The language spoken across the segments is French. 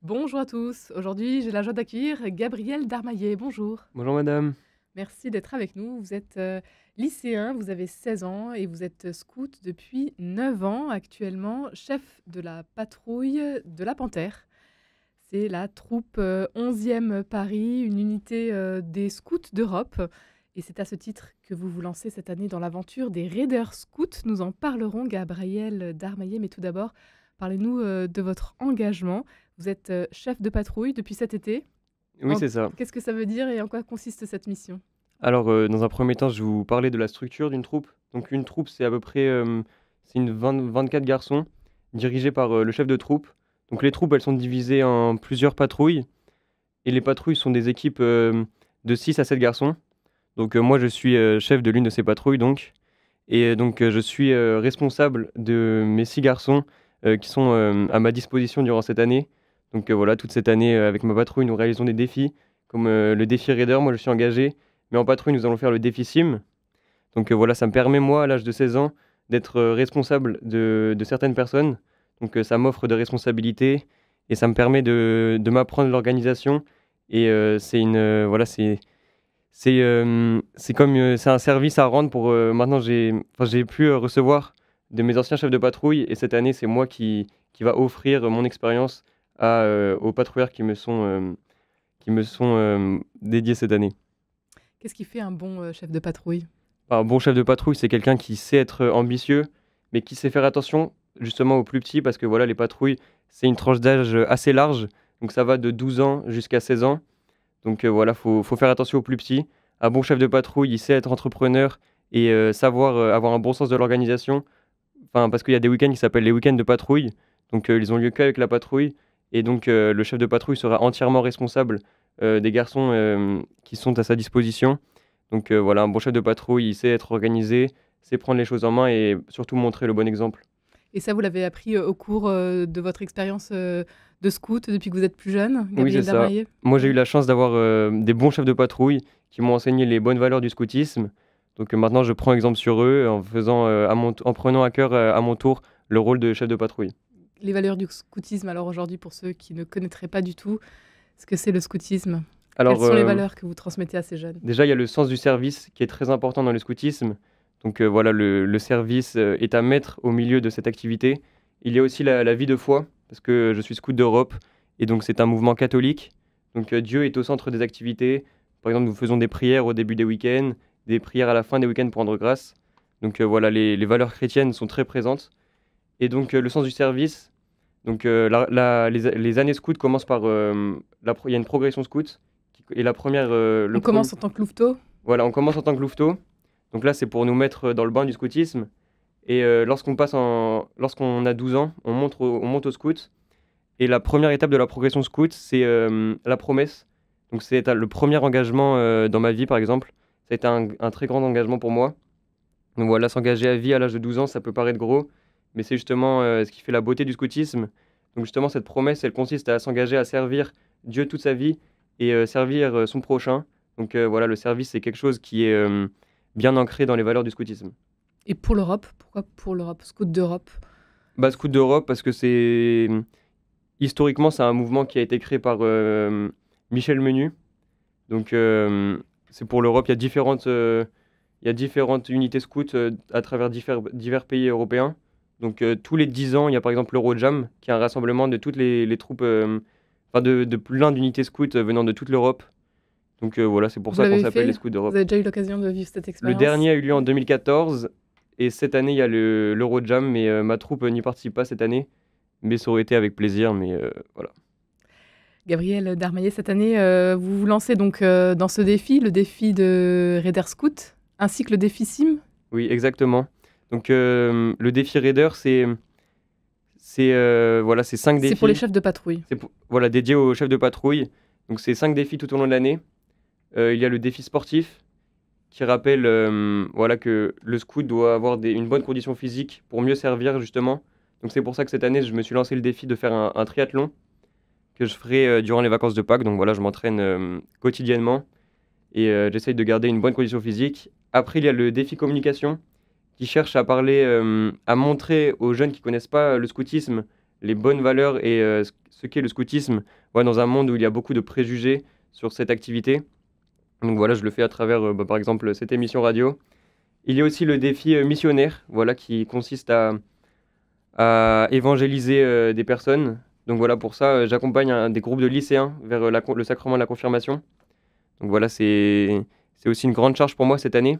Bonjour à tous. Aujourd'hui, j'ai la joie d'accueillir Gabriel Darmaillet. Bonjour. Bonjour madame. Merci d'être avec nous. Vous êtes lycéen, vous avez 16 ans et vous êtes scout depuis 9 ans, actuellement chef de la patrouille de la Panthère. C'est la troupe 11e Paris, une unité des scouts d'Europe. Et c'est à ce titre que vous vous lancez cette année dans l'aventure des Raiders Scouts. Nous en parlerons, Gabriel Darmaillet, mais tout d'abord, parlez-nous de votre engagement. Vous êtes chef de patrouille depuis cet été. Oui, c'est ça. Qu'est-ce que ça veut dire et en quoi consiste cette mission? Alors, dans un premier temps, je vais vous parler de la structure d'une troupe. Donc une troupe, c'est à peu près, c'est une 24 garçons dirigés par, le chef de troupe. Donc les troupes, elles sont divisées en plusieurs patrouilles et les patrouilles sont des équipes, de 6 à 7 garçons. Donc, moi, je suis, chef de l'une de ces patrouilles donc et donc, je suis, responsable de mes 6 garçons, qui sont, à ma disposition durant cette année. Donc, voilà, toute cette année, avec ma patrouille, nous réalisons des défis comme, le défi Raider. Moi, je suis engagé, mais en patrouille, nous allons faire le défi Sim. Donc, voilà, ça me permet, moi, à l'âge de 16 ans, d'être, responsable de certaines personnes. Donc, ça m'offre de responsabilités et ça me permet de m'apprendre l'organisation et c'est une, voilà, c'est comme, c'est un service à rendre pour, maintenant j'ai pu, recevoir de mes anciens chefs de patrouille et cette année, c'est moi qui va offrir mon expérience aux patrouilleurs qui me sont dédiés cette année. Qu'est-ce qui fait un bon chef de patrouille? Un bon chef de patrouille, c'est quelqu'un qui sait être ambitieux, mais qui sait faire attention justement aux plus petits parce que voilà, les patrouilles, c'est une tranche d'âge, assez large, donc ça va de 12 ans jusqu'à 16 ans. Donc voilà, faut faire attention aux plus petits. Un bon chef de patrouille, il sait être entrepreneur et savoir, avoir un bon sens de l'organisation. Enfin, parce qu'il y a des week-ends qui s'appellent les week-ends de patrouille, donc ils ont lieu qu'avec la patrouille et donc le chef de patrouille sera entièrement responsable, des garçons, qui sont à sa disposition. Donc voilà, un bon chef de patrouille, il sait être organisé, sait prendre les choses en main et surtout montrer le bon exemple. Et ça, vous l'avez appris au cours de votre expérience de scout depuis que vous êtes plus jeune, Oui, c'est Gabriel ça. Darmaillet? Moi, j'ai eu Ouais. la chance d'avoir, des bons chefs de patrouille qui m'ont enseigné les bonnes valeurs du scoutisme. Donc, maintenant, je prends exemple sur eux en faisant, en prenant à cœur, à mon tour, le rôle de chef de patrouille. Les valeurs du scoutisme, alors aujourd'hui, pour ceux qui ne connaîtraient pas du tout ce que c'est le scoutisme, quelles Alors, sont les valeurs que vous transmettez à ces jeunes? déjà, il y a le sens du service qui est très important dans le scoutisme. Donc, voilà, le service, est à mettre au milieu de cette activité. Il y a aussi la vie de foi, parce que je suis scout d'Europe et donc c'est un mouvement catholique. Donc, Dieu est au centre des activités. Par exemple, nous faisons des prières au début des week-ends, des prières à la fin des week-ends pour rendre grâce. Donc, voilà, les valeurs chrétiennes sont très présentes et donc, le sens du service, donc, les années scouts commencent par, il y a une progression scout et la première, On commence en tant que louveteau. voilà, on commence en tant que louveteau. Donc là, c'est pour nous mettre dans le bain du scoutisme. Et lorsqu'on a 12 ans, on monte au scout. Et la première étape de la progression scout, c'est la promesse. Donc c'est le premier engagement dans ma vie, par exemple. Ça a été un très grand engagement pour moi. Donc voilà, s'engager à vie à l'âge de 12 ans, ça peut paraître gros, mais c'est justement ce qui fait la beauté du scoutisme. Donc justement, cette promesse, elle consiste à s'engager à servir Dieu toute sa vie et servir son prochain. Donc voilà, le service, c'est quelque chose qui est bien ancré dans les valeurs du scoutisme. Et pour l'Europe, pourquoi pour l'Europe? Scout d'Europe. Bah, Scout d'Europe, parce que historiquement, c'est un mouvement qui a été créé par Michel Menu. Donc c'est pour l'Europe, il y a différentes unités scouts à travers divers pays européens. Donc tous les 10 ans, il y a par exemple l'Eurojam, qui est un rassemblement de toutes les troupes, enfin de plein d'unités scouts venant de toute l'Europe. Donc voilà, c'est pour Vous ça qu'on l'avez s'appelle les fait? Scouts Vous d'Europe. avez déjà eu l'occasion de vivre cette Le expérience? dernier a eu lieu en 2014 et cette année, il y a l'Eurojam, mais ma troupe n'y participe pas cette année. Mais ça aurait été avec plaisir, mais voilà. Gabriel Darmaillet, cette année, vous vous lancez donc dans ce défi, le défi de Raider Scout, ainsi que le défi Sim. Oui, exactement. Donc le défi Raider, voilà, c'est 5 C'est pour les défis. chefs de patrouille. Voilà, dédié aux chefs de patrouille. Donc c'est 5 défis tout au long de l'année. Il y a le défi sportif qui rappelle voilà, que le scout doit avoir une bonne condition physique pour mieux servir justement. Donc c'est pour ça que cette année, je me suis lancé le défi de faire un triathlon que je ferai durant les vacances de Pâques. Donc voilà, je m'entraîne quotidiennement et j'essaye de garder une bonne condition physique. Après, il y a le défi communication qui cherche à parler, à montrer aux jeunes qui connaissent pas le scoutisme les bonnes valeurs et ce qu'est le scoutisme, ouais, dans un monde où il y a beaucoup de préjugés sur cette activité. Donc voilà, je le fais à travers, par exemple, cette émission radio. Il y a aussi le défi missionnaire, voilà, qui consiste à évangéliser des personnes. Donc voilà, pour ça, j'accompagne des groupes de lycéens vers le sacrement de la confirmation. Donc voilà, c'est aussi une grande charge pour moi cette année.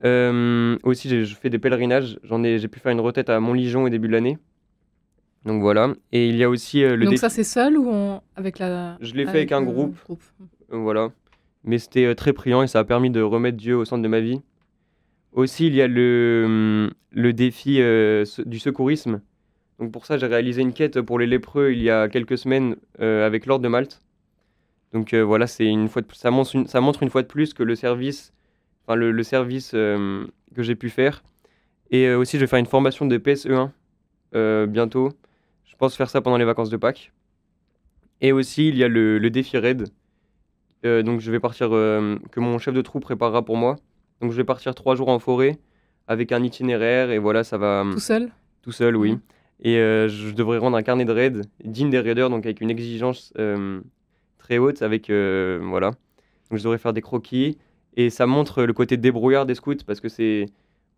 Aussi, je fais des pèlerinages. J'ai pu faire une retraite à Montligeon au début de l'année. Donc voilà. Et il y a aussi le Donc ça, défi. c'est seul ou avec Je l'ai fait avec avec un le groupe, groupe? voilà. Mais c'était très priant et ça a permis de remettre Dieu au centre de ma vie. Aussi, il y a le défi du secourisme. Donc pour ça, j'ai réalisé une quête pour les lépreux il y a quelques semaines avec l'Ordre de Malte. Donc voilà, c'est une fois de plus, ça montre une fois de plus que le service, enfin le service que j'ai pu faire. Et aussi, je vais faire une formation de PSE1 bientôt. Je pense faire ça pendant les vacances de Pâques. Et aussi, il y a le défi raid. Donc je vais partir, que mon chef de troupe préparera pour moi. Donc je vais partir 3 jours en forêt avec un itinéraire et voilà, ça va Tout seul? tout seul, oui. Mmh. Et je devrais rendre un carnet de raid digne des raiders, donc avec une exigence très haute, avec voilà. Donc je devrais faire des croquis et ça montre le côté débrouillard des scouts parce que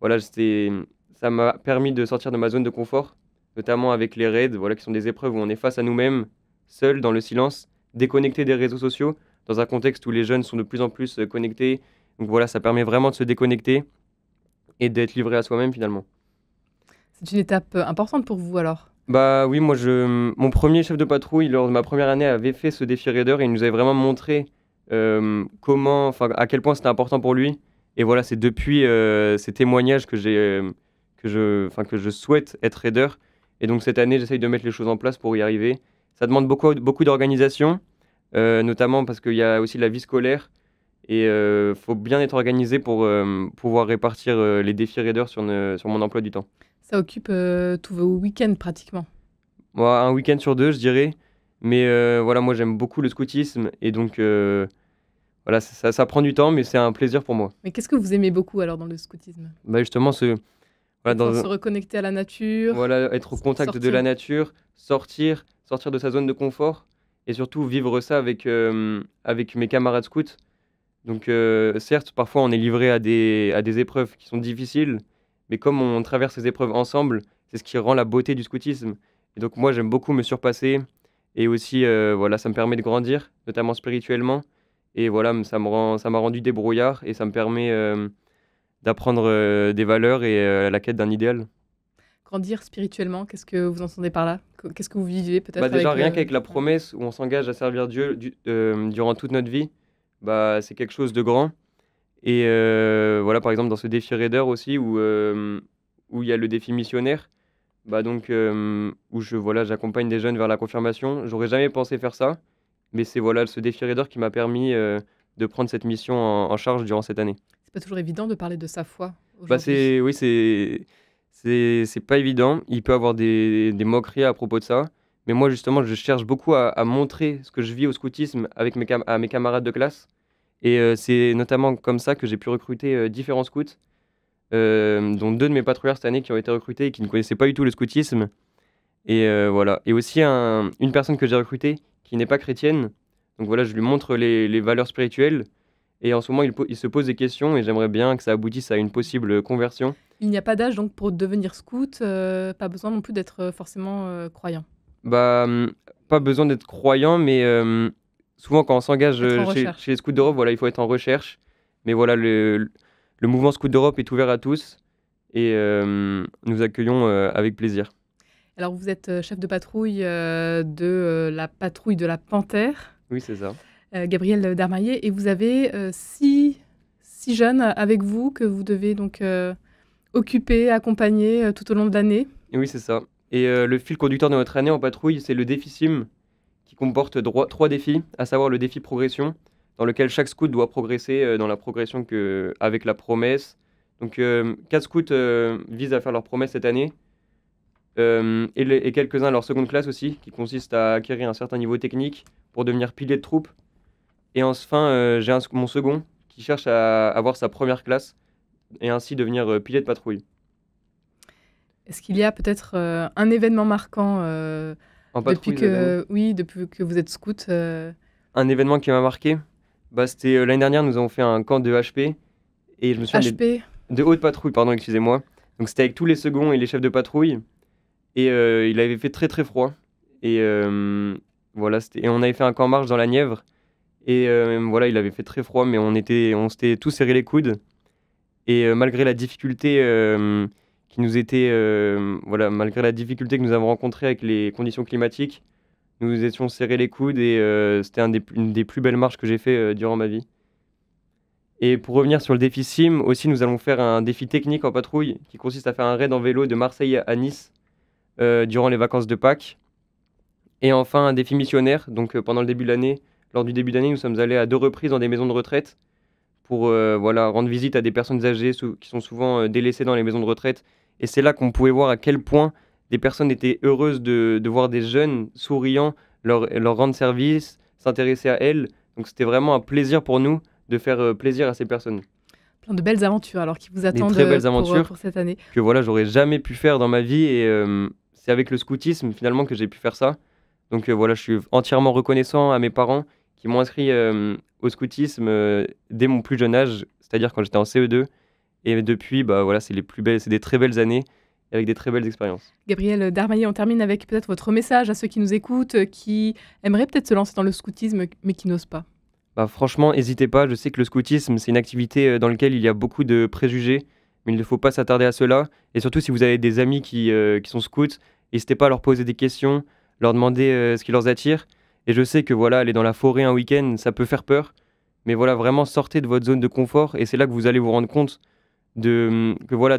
voilà, ça m'a permis de sortir de ma zone de confort, notamment avec les raids, voilà, qui sont des épreuves où on est face à nous-mêmes, seul dans le silence, déconnecté des réseaux sociaux, dans un contexte où les jeunes sont de plus en plus connectés. Donc voilà, ça permet vraiment de se déconnecter et d'être livré à soi-même finalement. C'est une étape, importante pour vous alors? Bah oui, mon premier chef de patrouille lors de ma première année avait fait ce défi raider et il nous avait vraiment montré enfin à quel point c'était important pour lui. Et voilà, c'est depuis ces témoignages que je souhaite être raider. Et donc cette année, j'essaye de mettre les choses en place pour y arriver. Ça demande beaucoup d'organisation, notamment parce qu'il y a aussi la vie scolaire et faut bien être organisé pour pouvoir répartir les défis raiders sur mon emploi du temps. Ça occupe, tous vos week-ends pratiquement? Moi, un week-end sur 2, je dirais. Mais voilà, moi, j'aime beaucoup le scoutisme et donc voilà, ça prend du temps, mais c'est un plaisir pour moi. Mais qu'est-ce que vous aimez beaucoup alors dans le scoutisme? Bah, justement, De voilà, pouvoir se reconnecter à la nature, voilà, être au contact de la sortir? nature, sortir de sa zone de confort et surtout vivre ça avec mes camarades scouts. Donc certes, parfois, on est livré à des épreuves qui sont difficiles, mais comme on traverse ces épreuves ensemble, c'est ce qui rend la beauté du scoutisme. Et donc moi, j'aime beaucoup me surpasser et aussi, voilà, ça me permet de grandir, notamment spirituellement. Et voilà, ça m'a rendu débrouillard et ça me permet d'apprendre des valeurs et la quête d'un idéal. Grandir spirituellement, qu'est-ce que vous entendez par là? Qu'est-ce que vous vivez Bah peut-être déjà, avec rien le qu'avec la ouais. promesse où on s'engage à servir Dieu durant toute notre vie, bah, c'est quelque chose de grand. Et voilà, par exemple, dans ce défi raider aussi où il y a le défi missionnaire, bah donc où voilà, j'accompagne des jeunes vers la confirmation. J'aurais jamais pensé faire ça, mais c'est voilà, ce défi raider qui m'a permis de prendre cette mission en charge durant cette année. C'est pas toujours évident de parler de sa foi Bah, aujourd'hui. oui, c'est pas évident. Il peut y avoir des moqueries à propos de ça. Mais moi, justement, je cherche beaucoup à montrer ce que je vis au scoutisme avec à mes camarades de classe. Et c'est notamment comme ça que j'ai pu recruter différents scouts, dont 2 de mes patrouilleurs cette année qui ont été recrutés et qui ne connaissaient pas du tout le scoutisme. Et voilà. Et aussi une personne que j'ai recrutée qui n'est pas chrétienne. Donc voilà, je lui montre les valeurs spirituelles. Et en ce moment, il se pose des questions et j'aimerais bien que ça aboutisse à une possible conversion. Il n'y a pas d'âge donc pour devenir scout, pas besoin non plus d'être, forcément, croyant. Bah, pas besoin d'être croyant, mais souvent quand on s'engage Être en chez recherche. les Scouts d'Europe, voilà, il faut être en recherche. Mais voilà, le mouvement Scouts d'Europe est ouvert à tous et nous accueillons avec plaisir. Alors vous êtes, chef de patrouille, la patrouille de la Panthère, Oui, c'est ça. Gabriel Darmaillet et vous avez, 6 jeunes avec vous que vous devez donc, occuper, accompagner, tout au long de l'année. Et oui, c'est ça. Et le fil conducteur de notre année en patrouille, c'est le défi SIM, qui comporte 3 défis, à savoir le défi progression, dans lequel chaque scout doit progresser dans la progression avec la promesse. Donc 4 scouts visent à faire leur promesse cette année, et quelques-uns à leur seconde classe aussi, qui consiste à acquérir un certain niveau technique pour devenir pilier de troupe. Et enfin, j'ai mon second qui cherche à avoir sa première classe et ainsi devenir pilier de patrouille. Est-ce qu'il y a peut-être, un événement marquant, En depuis patrouille cette année. depuis que vous êtes scout, Un événement qui m'a marqué, bah, c'était, l'année dernière, nous avons fait un camp de HP et je me souviens HP? de haute patrouille, pardon, excusez-moi. Donc c'était avec tous les seconds et les chefs de patrouille et il avait fait très, très froid et voilà, et on avait fait un camp marche dans la Nièvre et voilà, il avait fait très froid mais on s'était tous serré les coudes et malgré la difficulté, qui nous était, voilà, malgré la difficulté que nous avons rencontrée avec les conditions climatiques, nous nous étions serrés les coudes et c'était une des plus belles marches que j'ai fait, durant ma vie. Et pour revenir sur le défi Sim, aussi, nous allons faire un défi technique en patrouille qui consiste à faire un raid en vélo de Marseille à Nice, durant les vacances de Pâques. Et enfin, un défi missionnaire. Donc, pendant le début de l'année, lors du début d'année, nous sommes allés à 2 reprises dans des maisons de retraite pour voilà, rendre visite à des personnes âgées qui sont souvent délaissées dans les maisons de retraite. Et c'est là qu'on pouvait voir à quel point des personnes étaient heureuses de voir des jeunes souriants leur rendre service, s'intéresser à elles. Donc c'était vraiment un plaisir pour nous de faire plaisir à ces personnes. Plein de belles aventures alors qui vous Des attendent, très belles aventures pour cette année. que voilà, j'aurais jamais pu faire dans ma vie et c'est avec le scoutisme finalement que j'ai pu faire ça. Donc voilà, je suis entièrement reconnaissant à mes parents qui m'ont inscrit au scoutisme dès mon plus jeune âge, c'est-à-dire quand j'étais en CE2. Et depuis, bah voilà, c'est des très belles années avec des très belles expériences. Gabriel Darmaillet, on termine avec peut-être votre message à ceux qui nous écoutent, qui aimeraient peut-être se lancer dans le scoutisme, mais qui n'osent pas. Bah, franchement, n'hésitez pas, je sais que le scoutisme, c'est une activité dans laquelle il y a beaucoup de préjugés, mais il ne faut pas s'attarder à cela. Et surtout, si vous avez des amis qui sont scouts, n'hésitez pas à leur poser des questions, leur demander ce qui leur attire. Et je sais que voilà, aller dans la forêt un week-end, ça peut faire peur, mais voilà, vraiment sortez de votre zone de confort et c'est là que vous allez vous rendre compte que voilà,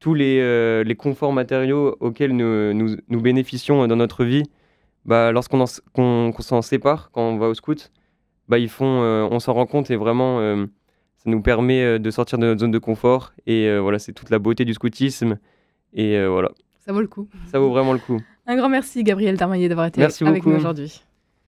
les conforts matériaux auxquels nous bénéficions dans notre vie, bah, qu'on s'en sépare quand on va au scout, bah, on s'en rend compte et vraiment, ça nous permet, de sortir de notre zone de confort et voilà, c'est toute la beauté du scoutisme et voilà, Ça vaut le coup. ça vaut vraiment le coup. Un grand merci Gabriel Darmaillet d'avoir été Merci avec nous beaucoup. aujourd'hui.